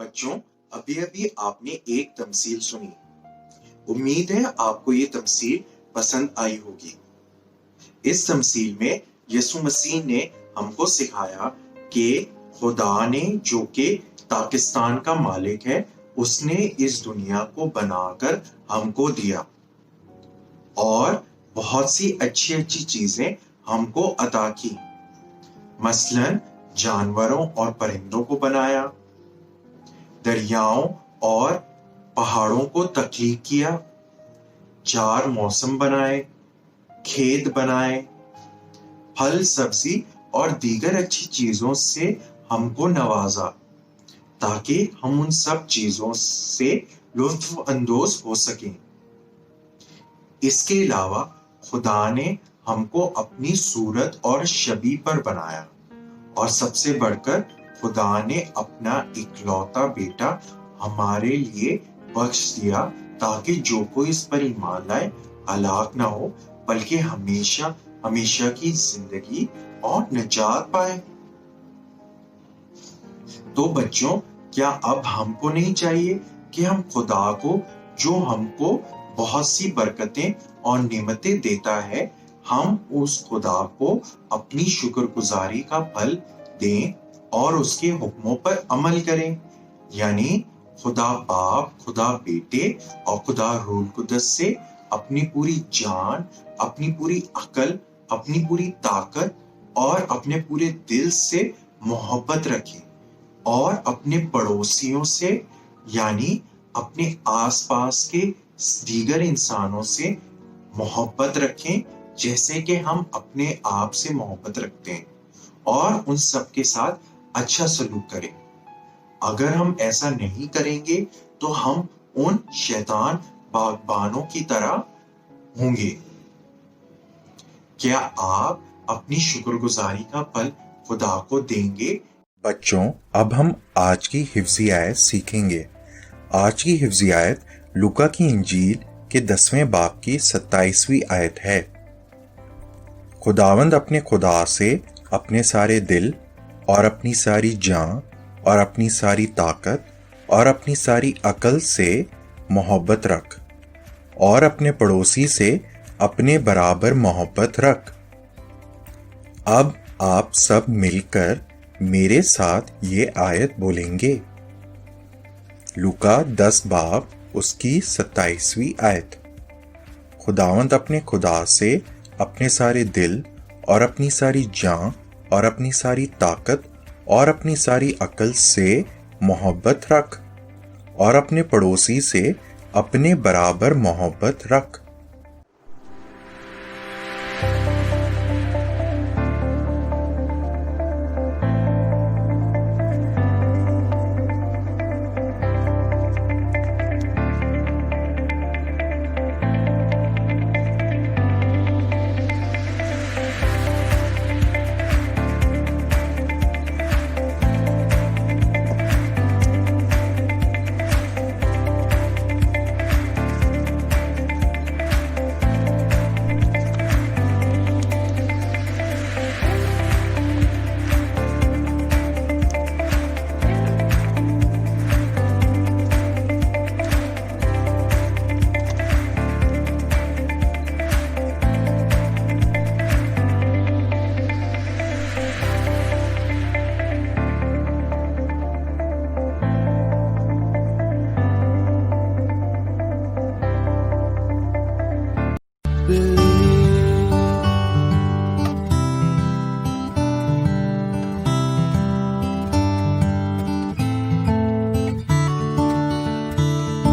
بچوں ابھی ابھی آپ نے ایک تمثیل سنی. امید ہے آپ کو یہ تمثیل پسند آئی ہوگی. اس تمثیل میں یسوع مسیح نے ہم کو سکھایا کہ خدا نے جو کہ پاکستان کا مالک ہے اس نے اس دنیا کو بنا کر ہم کو دیا اور بہت سی اچھی اچھی چیزیں ہم کو عطا کی. مثلاً جانوروں اور پرندوں کو بنایا، دریاؤں اور پہاڑوں کو تخلیق کیا، 4 موسم بنائے، کھیت بنائے، پھل سبزی اور دیگر اچھی چیزوں سے ہم کو نوازا تاکہ ہم ان سب چیزوں سے لطف اندوز ہو سکیں. اس کے علاوہ خدا نے ہم کو اپنی صورت اور شبیہ پر بنایا اور سب سے بڑھ کر خدا نے اپنا اکلوتا بیٹا ہمارے لیے بخش دیا تاکہ جو کوئی اس پر ایمان لائے ہلاک نہ ہو بلکہ ہمیشہ ہمیشہ کی زندگی اور نجات پائے. تو بچوں کیا اب ہم کو نہیں چاہیے کہ ہم خدا کو جو ہم کو بہت سی برکتیں اور نعمتیں دیتا ہے ہم اس خدا کو اپنی شکر گزاری کا پھل دیں اور اس کے حکموں پر عمل کریں؟ یعنی خدا باپ، خدا بیٹے اور خدا روح القدس سے اپنی پوری جان، اپنی پوری عقل، اپنی پوری طاقت اور اپنے پورے دل سے محبت رکھیں اور اپنے پڑوسیوں سے یعنی اپنے آس پاس کے دیگر انسانوں سے محبت رکھیں جیسے کہ ہم اپنے آپ سے محبت رکھتے ہیں اور ان سب کے ساتھ اچھا سلوک کریں. اگر ہم ایسا نہیں کریں گے تو ہم ان شیطان باغبانوں کی طرح ہوں گے. کیا آپ اپنی شکر گزاری کا پھل خدا کو دیں گے؟ بچوں اب ہم آج کی حفظی آیت سیکھیں گے. آج کی حفظی آیت لوکا کی انجیل کے 10ویں باب کی 27ویں آیت ہے. خداوند اپنے خدا سے اپنے سارے دل اور اپنی ساری جان اور اپنی ساری طاقت اور اپنی ساری عقل سے محبت رکھ اور اپنے پڑوسی سے اپنے برابر محبت رکھ. اب آپ سب مل کر میرے ساتھ یہ آیت بولیں گے. لوکا 10 باب اس کی 27ویں آیت. خداوند اپنے خدا سے اپنے سارے دل اور اپنی ساری جان اور اپنی ساری طاقت اور اپنی ساری عقل سے محبت رکھ اور اپنے پڑوسی سے اپنے برابر محبت رکھ.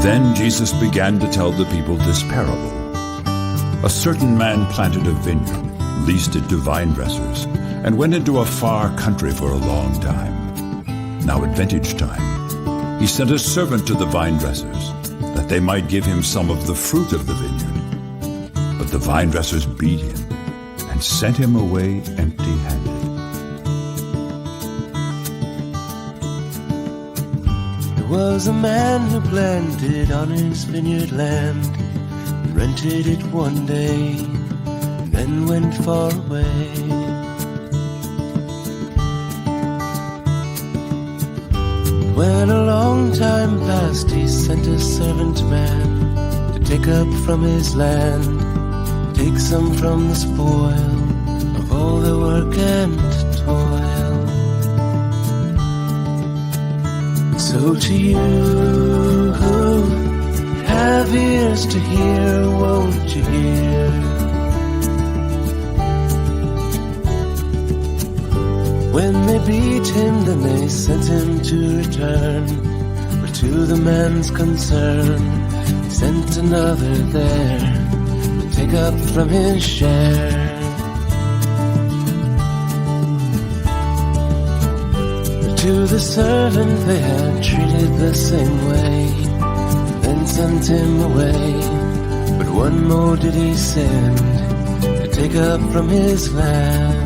Then Jesus began to tell the people this parable. A certain man planted a vineyard, leased it to vine dressers, and went into a far country for a long time. Now at vintage time, he sent a servant to the vine dressers, that they might give him some of the fruit of the vineyard. But the vine dressers beat him and sent him away empty-handed. There was a man who planted on his vineyard land, rented it one day, and then went far away. When along past, he sent a servant man to take up from his land, take some from the spoil of all their work and toil. So to you who have ears to hear, won't you hear? When they beat him, then they sent him to return, but to the man's concern, he sent another there to take up from his share. But to the servant they had treated the same way, then sent him away. But one more did he send to take up from his land.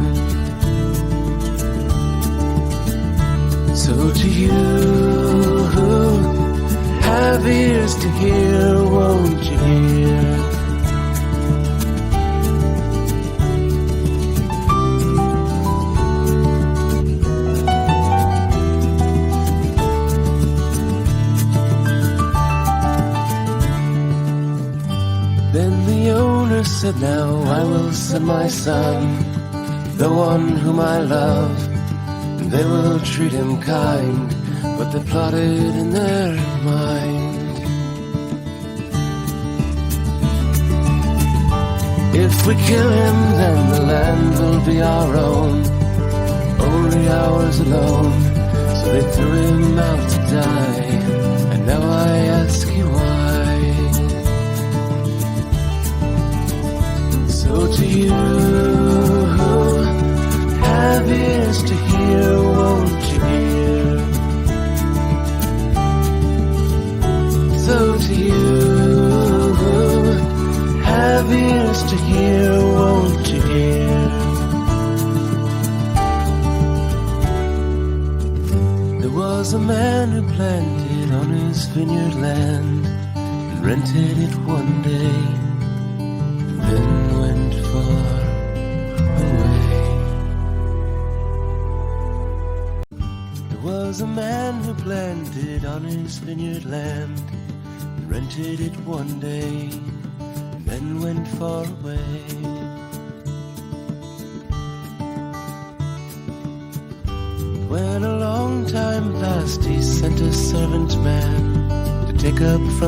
So to you who have ears to hear, won't you hear? Then the owner said, now I will send my son, the one whom I love. They will treat him kind, but they plotted in their mind. If we kill him, then the land will be our own, only ours alone. So they threw him out to die, and now I ask you why. So to you who have ears to hear, won't you hear? So to you who have ears to hear, won't you hear? There was a man who planted on his vineyard land and rented it one day, then went far away. There was a man who planted on his vineyard land and rented it one day, and then went far away. When a long time passed, he sent a servant man to take up from